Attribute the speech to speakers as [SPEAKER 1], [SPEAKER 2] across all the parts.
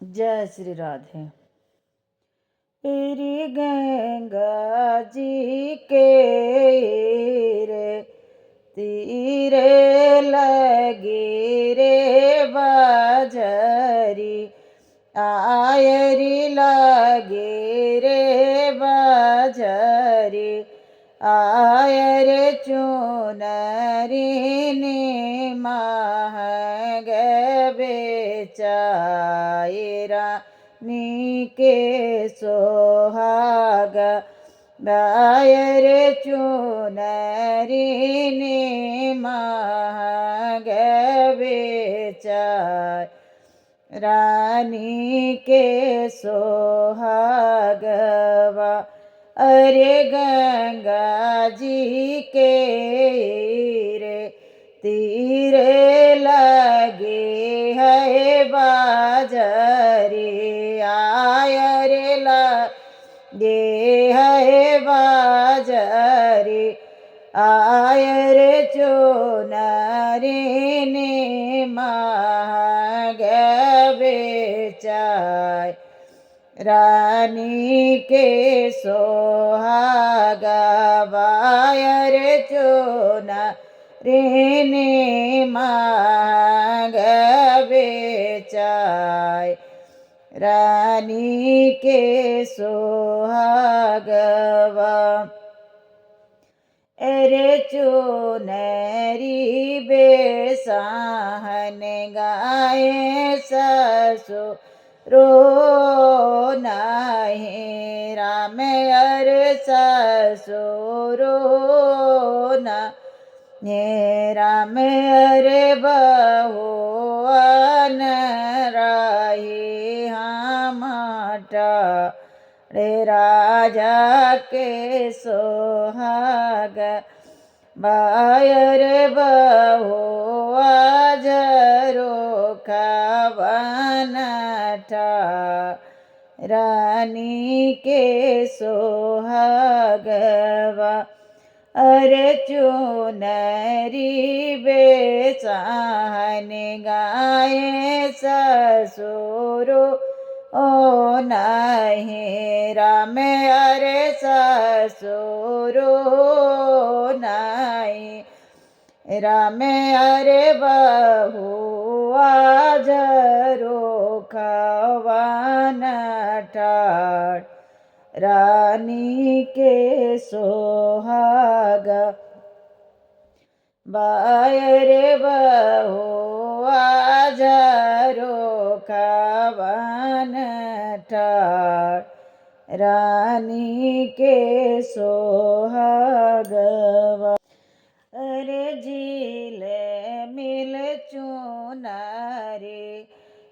[SPEAKER 1] जय श्री राधे। तेरी गंगा जी के रे तीरे लगी रे बाजरी, आयरी लगी रे बाजरी, आयर चुनरी ने महग बेचायरा नी के सोहाग, आयर चुनरी ने महग बेचाय रानी के सोहागवा। अरे गंगा जी के रे तीरे लगे है बाजरी, आयरे लगे है बाजरी, आयर चुनरी ने महग बेचाय रानी के सोहागवा। आयर चुनरी ने महग बेचाय रानी के सोहागवा। अरे चुनरी बेसाहन गाए ससुरो नाही, राम अर ससुरो ना हे राम अरे बहुअन राही हामाटा रे राजा के सोहाग, बायर बहुआ जरो खावन रानी के सोहागवा। अरे चुनरी बेसाहन गाए ससुरो ओ नहीं, राम अरे ससुरो नहीं, राम अरे बहुआ जरो खावन ठाड़ रानी के सोहाग, बायर बहुआ जरो खावन ठाड़ रानी के सोहागवा। अरे झील मिल चुनारे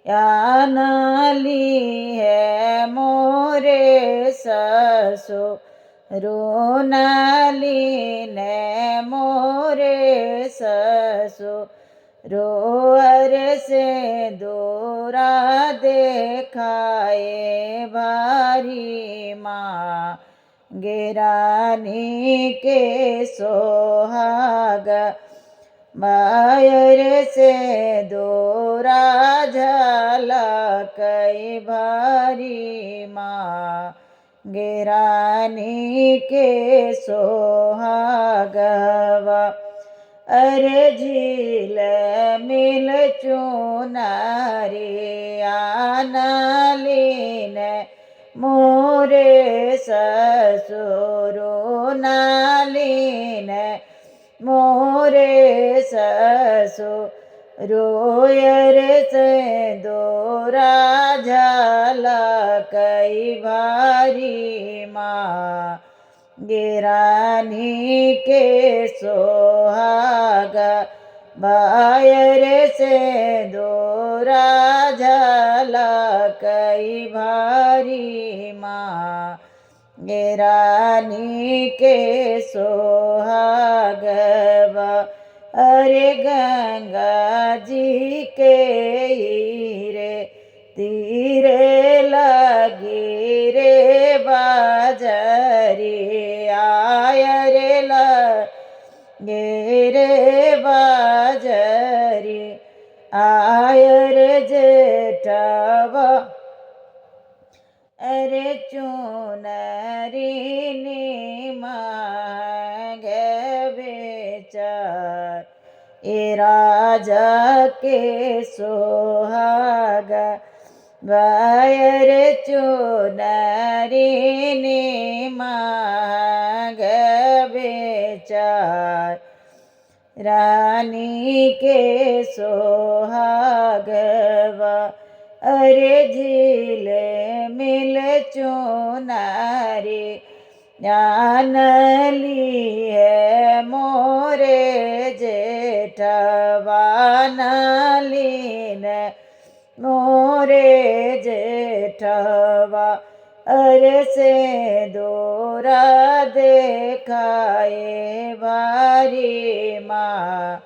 [SPEAKER 1] या नाली है मोरे ससुरो, नाली ने मोरे ससुरो, अर से दूरा देखाए भारी माँ गिरानी के सोहाग, बायर से दूरा झलकई भारी माँ गिरानी के सोहागवा। अरे झील मिल चुनारी आनालीन मोरे ससुरो, नालीन मोरे ससुरो, यर से दोरा झलकई भारी माँ गिरानी के सोहाग, बायर से दोरा झलकई भारी माँ गिरानी के सोहागवा। अरे गंगा जी के रे तीरे लगी रे बाजरी, आयरे लगे रे बाजरी, आयर जेठवा अरे चुनरी मांगे बेचार ए राजा के सोहागा वायर चुनरी मांग बेचार रानी के सोहागवा अरे झील मिल चुनारी ज्ञान ली है मोरे जेठवान लीन मोरे जेठवा अरे से दोरा देखाए बारी माँ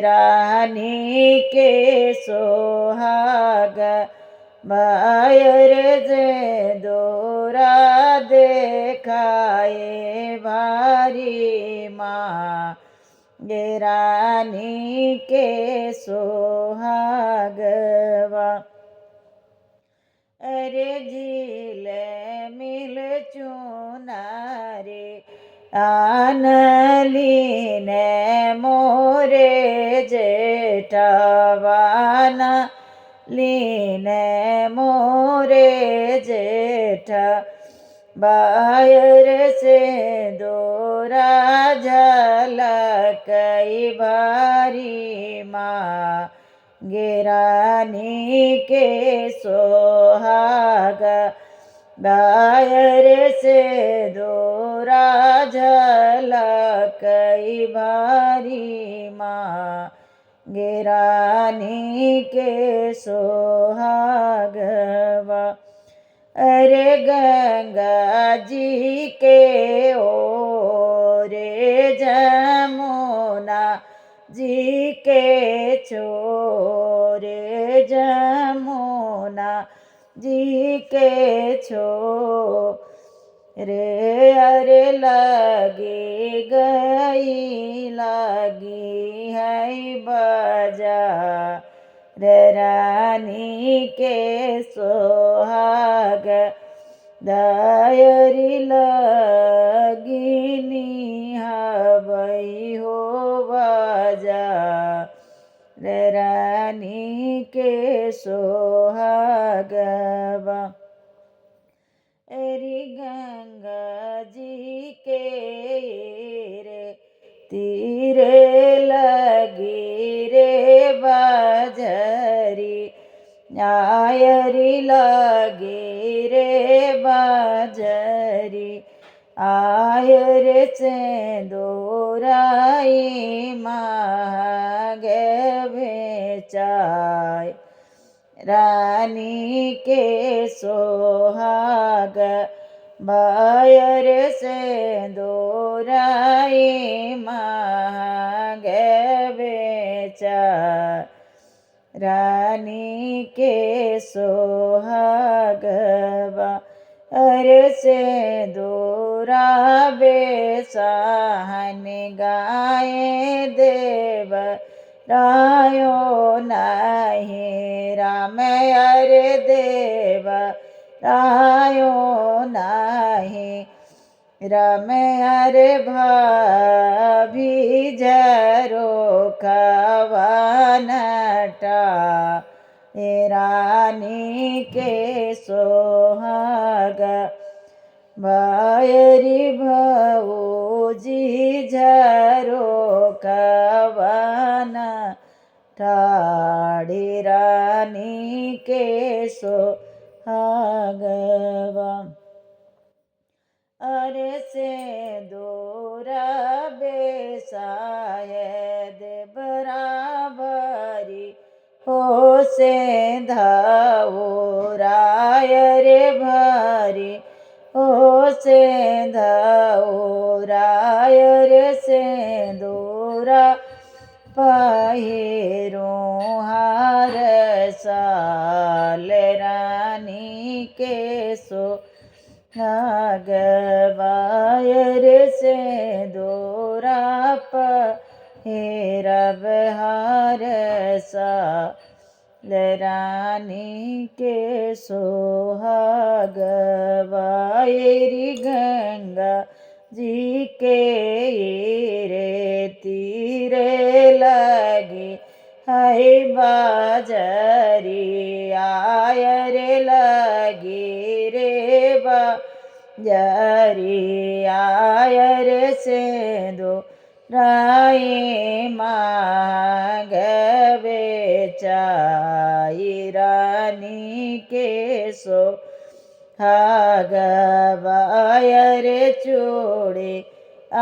[SPEAKER 1] रानी के सोहाग बायर जे दोरा देखाए भारी माँ रानी के सोहागवा अरे झील मिल चुनारे आनलीन मोरे जेठवान लीन मोरे जेठ बायर से दोरा झलकई भारी माँ रानी के सोहाग बायर से दोरा झलकई भारी माँ रानी के सोहागवा अरे गंगा जी के ओरे जमुना जी के छोरे जमुना जी के छोरे अरे लगी है बजा रानी के सोहाग दायरी लगी हवई हो बजा रानी के सोहागवा अरे गंगा जी के रे तीरे लगी रे बाजरी आयरी लगी रे बाजरी आयर से दोराई मांग बेचाय रानी के सोहाग बायर से दोराई मांग बेचाय रानी के सोहागवा अरे से दोरा बेसाहन गाए देव रायो नहीं राम अरे देव रायो नहीं राम अरे भाभी जरो खवानटा रानी के सोहाग बायरी भौजी झरो खवान ठाड़ी रानी के सोहागवा अरे से दोरा बेसायद बराबरी हो से धाओ राय रे भारी हो से धाओ राय रे से दोरा पहिरो हार साल रानी के सो नागवायर से दोरा पहिरब हार सा रानी के सोहागवायरी गंगा जी के रे तीरे लगे हाय बाजरी आय रे लगी रे बाजरी आय रे सेंदो राई मांगवे चाई रानी के सो हागवाय रे चूड़े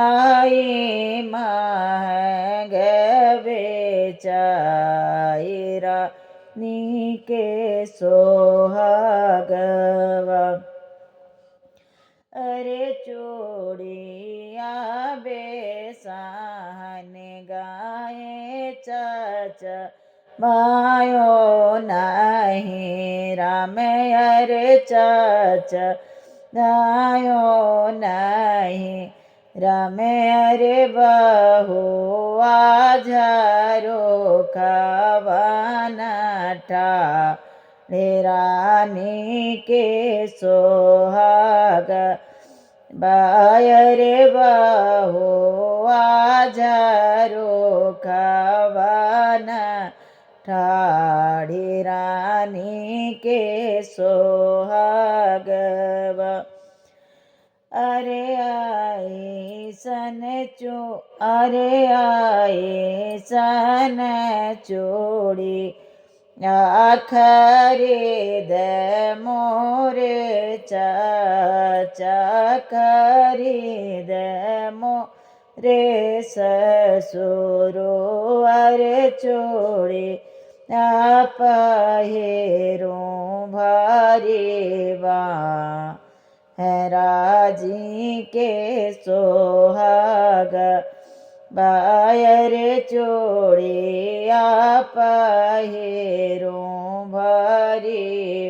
[SPEAKER 1] आई मांगवे चाई रानी के सोहागवा अरे चूड़िया बेसन गाए चच मायो नहीं राम अरे चच गायो नहीं राम अरे बहुआ झारो खावाना ठा रानी के सोहाग बाय रे बहो आजारो खावाना ठाड़ी रानी के सोहागवा अरे आए सन चूड़ी खरीद मोरे चाचा खरीद मोरे ससुरो अरे चूड़ी पहिरों भारी राजी के सोहाग बायर चूड़िया पहिरों भरी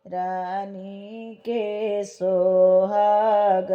[SPEAKER 1] रानी के सोहाग